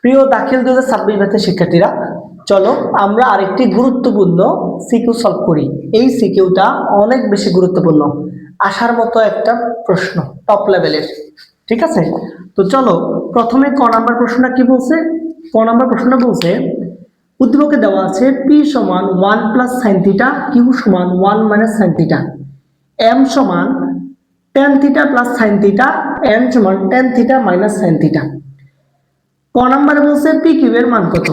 প্রিয় দাখিল 2026 ব্যাচের শিক্ষার্থীরা, চলো আমরা আরেকটি গুরুত্বপূর্ণ সিকিউ সলভ করি। এই সিকিউটা অনেক বেশি গুরুত্বপূর্ণ, আসার মতো একটা প্রশ্ন, টপ লেভেলের। ঠিক আছে, তো চলো প্রথমে ক নাম্বার প্রশ্নটা কি বলছে। ক নাম্বার প্রশ্নটা বলছে উদ্দীপকে দেওয়া আছে পি সমান 1 প্লাস সাইন থিটা, কিউ সমান 1 মাইনাস সাইন থিটা, এম সমান tan theta plus sine theta, N সমান tan theta minus sine theta. ক নাম্বারে বলছে পি কিউ এর মান কত।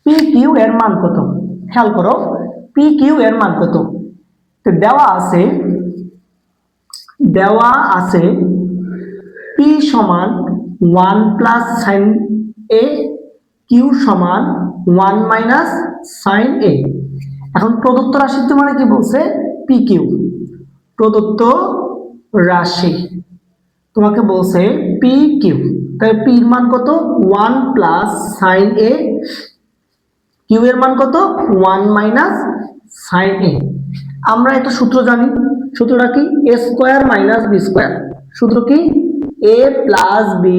পি কিউ এর মান কত, খেয়াল করো, পি কিউ এর মান কত। তো দেওয়া আছে পি সমান 1 প্লাস সাইন এ, কিউ সমান 1 মাইনাস সাইন এ। এখন প্রদত্ত রাশিটি মানে কি বলছে, পি কিউ প্রদত্ত রাশি তোমাকে বলছে পি কিউ, তাহলে পি এর মান কত 1 প্লাস সাইন এ, কিউ এর মান কত 1 মাইনাস সাইন এ। আমরা একটা সূত্র জানি, সূত্রটা কি, এ স্কোয়ার মাইনাস বি স্কোয়ার। সূত্র কি, এ প্লাস বি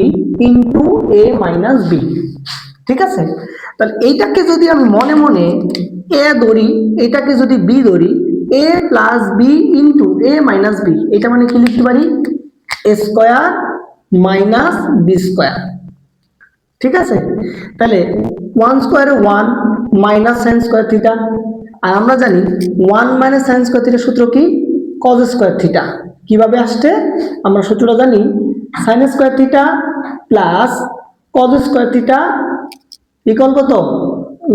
ইন্টু এ মাইনাস বি। ঠিক আছে, তাহলে এইটাকে যদি আমি মনে মনে এ ধরি, এটাকে যদি বি ধরি, এ প্লাস বি ইন্টু এ মাইনাস বি, এটা মানে কি লিখতে পারি, এ স্কোয়ার মাইনাস বি স্কোয়ার। ঠিক আছে, তাহলে 1 স্কোয়ারে 1 মাইনাস সাইন স্কোয়ার থিটা, আর আমরা জানি 1 মাইনাস সাইন স্কোয়ার থিটা সূত্র কি, কজ স্কোয়ার থিটা। কিভাবে আসছে আমরা সূত্রটা জানি, sine square theta plus cos square theta equal কত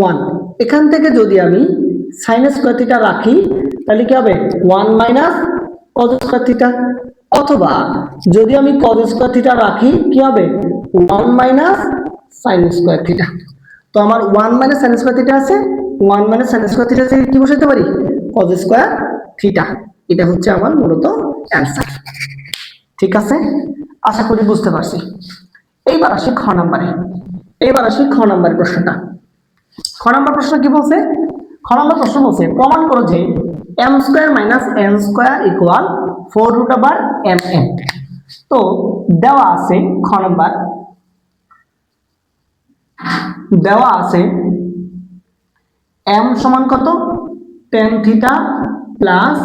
1। এখান থেকে যদি আমি সাইন স্কোয়ার থিটা রাখি তাহলে কি হবে 1 মাইনাস কজ স্কোয়ার থিটা, অথবা যদি আমি কজ স্কোয়ার থিটা রাখি কি হবে 1 মাইনাস সাইন স্কোয়ার থিটা। তো আমার 1 মাইনাস সাইন স্কোয়ার থিটা আছে, 1 মাইনাস সাইন স্কোয়ার থিটা থেকে কি বসাইতে পারি, কজ স্কোয়ার থিটা। এটা হচ্ছে আমার মূলত অ্যান্সার। ঠিক আছে, আশা করি বুঝতে পারছি। এইবার আসি খ নাম্বারে। খ নাম্বার প্রশ্নটা। খ নাম্বার প্রশ্ন কি বলছে, খ নাম্বার প্রশ্ন বলছে প্রমাণ করো যে M square minus N square equal 4 root over M N. তো দেওয়া আছে খ নাম্বার, দেওয়া আছে এম সমান কত tan theta plus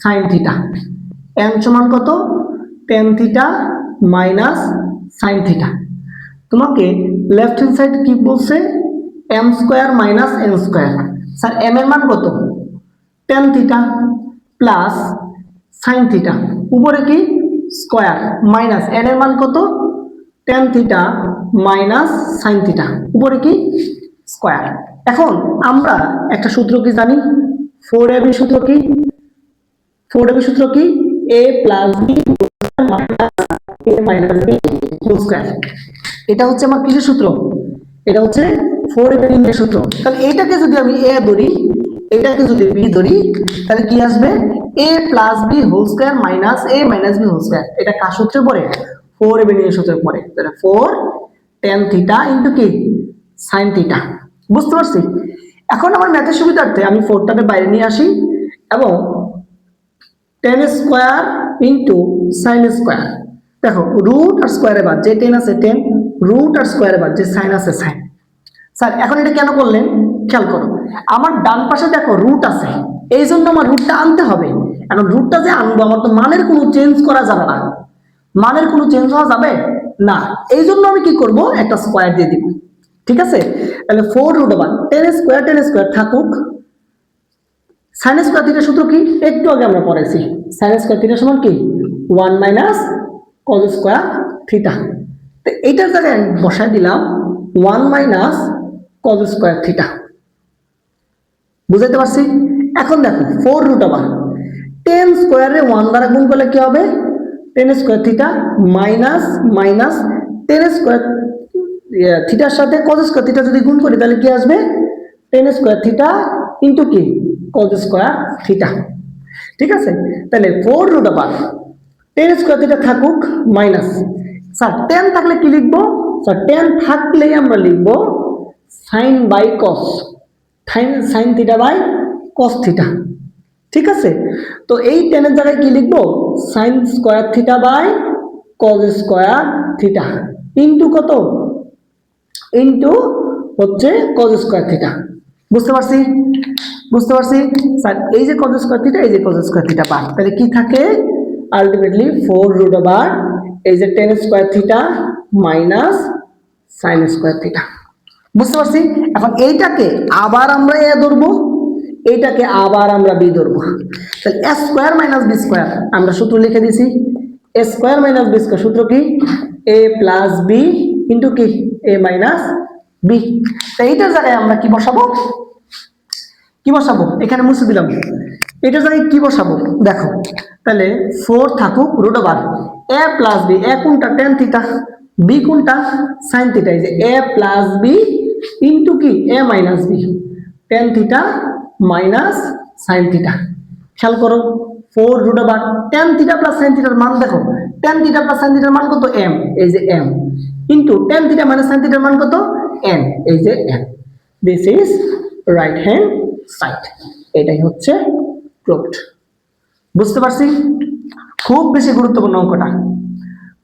sine theta, M সমান কত tan theta minus sine theta. তোমাকে লেফট হ্যান্ড সাইড কি বলছে, M square minus N square. Sir M এর মান কত tan theta plus sine theta, উপরে কি স্কোয়ার, মাইনাস এন এর মান কত tan theta minus sine theta, উপরে কি স্কোয়ার। এখন আমরা একটা সূত্র কি জানি, 4ab সূত্র কি, 4ab সূত্র কি, a plus B minus a minus B whole square. এটা হচ্ছে আমার কিসের সূত্র, এটা হচ্ছে 4ab এর সূত্র। তাহলে এটাকে যদি আমি a ধরি, এটাকে যদি b ধরি, তাহলে কি আসবে a plus B whole square minus a minus B whole square. এটা কার সূত্রে পড়ে, 4ab এর সূত্রে পড়ে। তাহলে 4 tan থিটা ইনটু কি সাইন থিটা। বুঝতে পারছি। এখন আমার ম্যাথের সুবিধার্থে আমি 4টাকে বাইরে নিয়ে আসি এবং tan square into sine square. দেখো রুট আর স্কয়ারে বাদ, যে tan আছে tan, রুট আর স্কয়ারে বাদ, যে সাইন আছে সাইন। স্যার এখন এটা কেন করলেন, খেয়াল করো, আমার ডান পাশে দেখো রুট আছে, এই জন্য আমার রুটটা আনতে হবে। এখন রুটটা যে আনবো, আমার তো মানের কোনো চেঞ্জ করা যাবে না, মানের কোনো চেঞ্জ হওয়া যাবে না, এই জন্য আমি কি করব, একটা স্কয়ার দিয়ে দিব। ঠিক আছে, তাহলে 4 রুট ওভার tan স্কয়ার থাকুক, সাইন স্কয়ার থিটার সূত্র কি, একটু আগে আমরা পড়েছি, সাইন স্কয়ার থিটা সমান কি 1 মাইনাস কজ স্কয়ার থিটা। তো এইটার জায়গায় আমি বসায় দিলাম 1 মাইনাস কজ স্কয়ার থিটা। বুঝাইতে পারছি। এখন দেখো 4 রুট ওভার tan স্কয়ারে 1 দ্বারা গুণ করলে কি হবে, tan square theta minus minus tan square থিটার সাথে কজ স্কয়ার থিটা যদি গুণ করি তাহলে কি আসবে, tan স্কয়ার থিটা ইনটু কি কজ স্কয়ার থিটা। ঠিক আছে, তাহলে 4 root over tan square theta থাকুক মাইনাস, স্যার tan থাকলে কি লিখবো, স্যার tan থাকলেই আমরা লিখবো sine by cos, sine theta by cos theta. ঠিক আছে, তো এই tan এর জায়গায় কি লিখবো, sine square theta by cos square theta into কত, ইন্টু হচ্ছে cos স্কয়ার থিটা। বুঝতে পারছি স্যার, এই যে cos স্কয়ার থিটা, এই যে cos স্কয়ার থিটা বাদ, তাহলে কি থাকে আলটিমেটলি 4 রুট ওভার এই যে tan square theta minus sin square theta. বুঝতে পারছি। এখন এইটাকে আবার আমরা এ ধরবো, এইটাকে আবার আমরা বি ধরবো, তাহলে a square minus B square আমরা সূত্র লিখে দিছি, a square minus B square সূত্র কি a প্লাস বি ইন্টু কি a মাইনাস বি। তো এইটার জায়গায় আমরা কি বসাবো, এখানে মুছে দিলাম, এটার জায়গায় কি বসাবো দেখো, তাহলে 4 থাকুক root over a plus B, a কোনটা tan থিটা, বি কোনটা sin থিটা, এই যে a প্লাস বি ইন্টু কি a minus B, tan theta minus sin theta. খেয়াল করো 4 root over tan theta plus sin থিটার মান দেখো, tan থিটা প্লাস sin থিটার মান কত m, এই যে m, into tan theta minus sin থিটার মান কত n, এই যে n। This is right hand side, এটাই হচ্ছে প্রুফড। বুঝতে পারছি। খুব বেশি গুরুত্বপূর্ণ অঙ্কটা,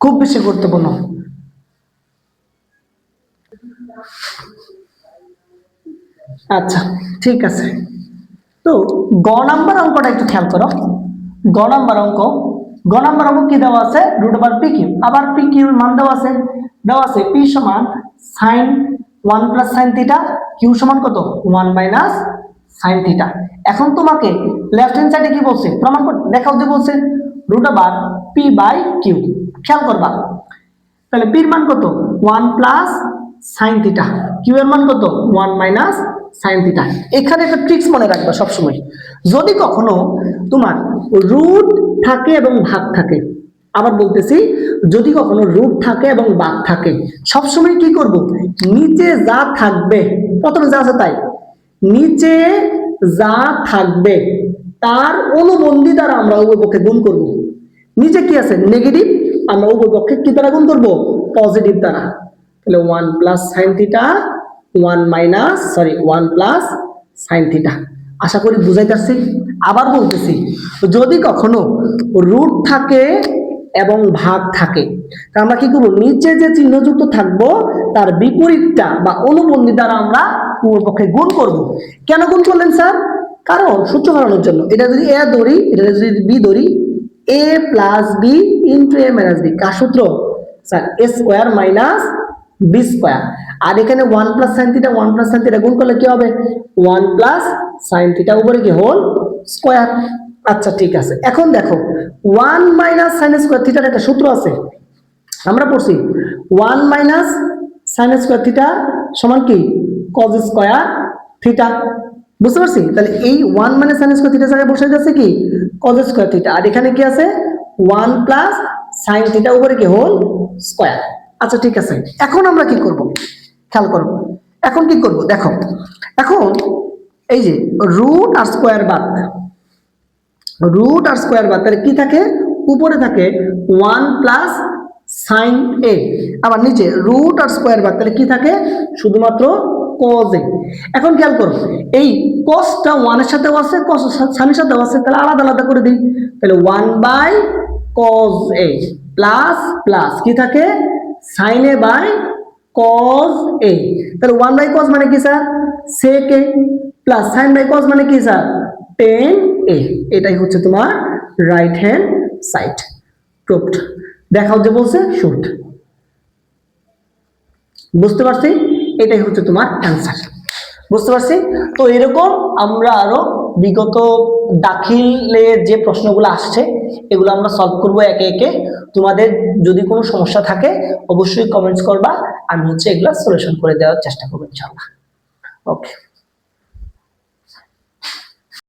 খুব বেশি গুরুত্বপূর্ণ। আচ্ছা ঠিক আছে, তো গ নাম্বার অঙ্কটা একটু খেয়াল করো। গ নাম্বার অঙ্ক কি দেওয়া আছে, রুট ওভার পি কিউ, আবার পি কিউ এর মান দেওয়া আছে পি সমান sine 1 plus sine theta, Q সমান কত 1 মাইনাস সাইন থিটা। এখন তোমাকে লেফট হ্যান্ড সাইডে কি বলছে প্রমাণ করতে দেখাও, যে বলছে root over P by Q. খেয়াল করবা, তাহলে পির মান কত 1 প্লাস সাইন থিটা, কিউ এর মান কত 1 মাইনাস সাইন থিটা। এখানে একটা ট্রিক্স মনে রাখবা সবসময়, যদি কখনো তোমার রুট থাকে এবং ভাগ থাকে, আবার বলতেছি যদি কখনো রুট থাকে এবং ভাগ থাকে, সবসময় কি করব, নিচে যা থাকবে, প্রথমে যা আছে তাই, নিচে যা থাকবে তার অনুবন্ধী দ্বারা আমরা উভয় পক্ষে গুণ করব। নিচে কি আছে নেগেটিভ, আমরা উভয় পক্ষে কি দ্বারা গুণ করব, পজিটিভ দ্বারা। তাহলে 1 plus sine theta 1 plus sine theta. আশা করি বুঝাইতেছি। আবার বলতেছি, যদি কখনো রুট থাকে এবং ভাগ থাকে, তা আমরা কি করব, নিচে যে চিহ্নযুক্ত থাকবো তার বিপরীতটা বা অনুবন্ধী দ্বারা আমরা উভয় পক্ষে গুণ করব। কেন গুণ করলেন স্যার, কারণ সূত্র বানানোর জন্য। এটা যদি এ ধরি, এটা যদি বি ধরি, a plus B into a minus B, কার সূত্র sir a square minus B square. আর এখানে 1 প্লাস সাইন থিটা গুণ করলে কি হবে 1 প্লাস সাইন থিটা উপরে কি হোল স্কয়ার। আচ্ছা ঠিক আছে, এখন দেখো 1 মাইনাস সাইন স্কয়ার থিটার একটা সূত্র আছে, আমরা পড়ছি 1 মাইনাস সাইন স্কয়ার থিটা সমান কি cos স্কয়ার থিটা। বুঝতে পারছি। তাহলে এই 1 মাইনাস সাইন স্কয়ার থিটা জায়গায় বসে যাচ্ছে কি cos স্কয়ার থিটা, আর এখানে কি আছে 1 প্লাস সাইন থিটা উপরে কি হোল স্কয়ার। আচ্ছা ঠিক আছে, এখন আমরা কি করব খেয়াল করব, এখন কি করব দেখো, এখন এই যে রুট আর স্কয়ার বাদ, তাহলে কি থাকে উপরে থাকে 1 প্লাস সাইন এ, আবার নিচে রুট আর স্কয়ার বাদ, তাহলে কি থাকে শুধুমাত্র cos এ। এখন খেয়াল করো, এই cosটা 1 এর সাথেও আছে, cos সাইনের সাথেও আছে, তাহলে আলাদা আলাদা করে দিই। তাহলে 1 by cos a plus plus কি থাকে sin a by cos a। তাহলে 1 বাই cos মানে কি sir sec a, plus sin by cos মানে কি স্যার tan a। এটাই হচ্ছে তোমার রাইট হ্যান্ড সাইড প্রুফড। দেখাও যে বলছে শুড। বুঝতে পারছি, এটাই হচ্ছে তোমার অ্যান্সার। বুঝতে পারছি। তো এরকম আমরা আরো বিগত দাখিলের যে প্রশ্নগুলো আসছে এগুলো আমরা সলভ করব একে একে। তোমাদের যদি কোনো সমস্যা থাকে অবশ্যই কমেন্টস করবা, আমি হচ্ছে এগুলা সলিউশন করে দেওয়ার চেষ্টা করব ইনশাআল্লাহ। ওকে।